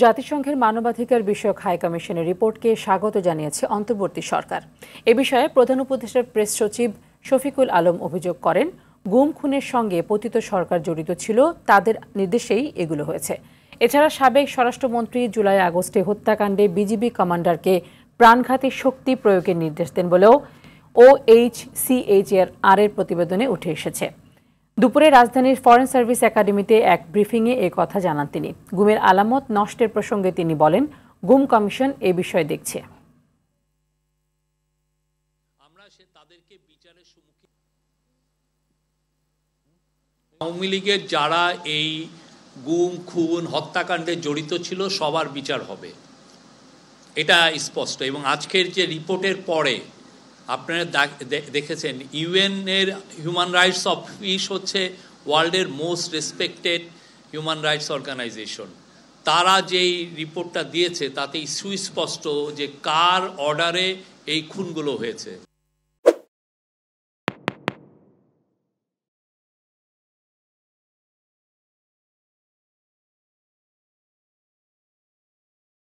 জাতিসংঘের মানবাধিকার বিষয়ক হাই কমিশনের রিপোর্টকে স্বাগত জানিয়েছে অন্তর্বর্তী সরকার। এ বিষয়ে প্রধান উপদেষ্টার প্রেস সচিব শফিকুল আলম অভিযোগ করেন, গুম খুনের সঙ্গে পতিত সরকার জড়িত ছিল, তাদের নির্দেশেই এগুলো হয়েছে। এছাড়া সাবেক স্বরাষ্ট্রমন্ত্রী জুলাই আগস্টে হত্যাকাণ্ডে বিজিবি কমান্ডারকে প্রাণঘাতী শক্তি প্রয়োগের নির্দেশ দেন বলেও OHCHR এর প্রতিবেদনে উঠে এসেছে। দুপুরে রাজধানীর ফরেন সার্ভিস একাডেমিতে এক ব্রিফিংয়ে এ কথা জানান তিনি। গুমের আলামত নষ্টের প্রসঙ্গে তিনি বলেন, গুম কমিশন এ বিষয়ে দেখছে। আওয়ামী লীগের যারা এই গুম খুন হত্যাকাণ্ডে জড়িত ছিল সবার বিচার হবে, এটা স্পষ্ট। এবং আজকের যে রিপোর্টের পরে আপনারা দেখেছেন, ইউএনের হিউম্যান রাইটস অফিস হচ্ছে ওয়ার্ল্ডের most respected human rights organisation. তারা যেই রিপোর্টটা দিয়েছে তাতে সুস্পষ্ট যে কার অর্ডারে এই খুনগুলো হয়েছে।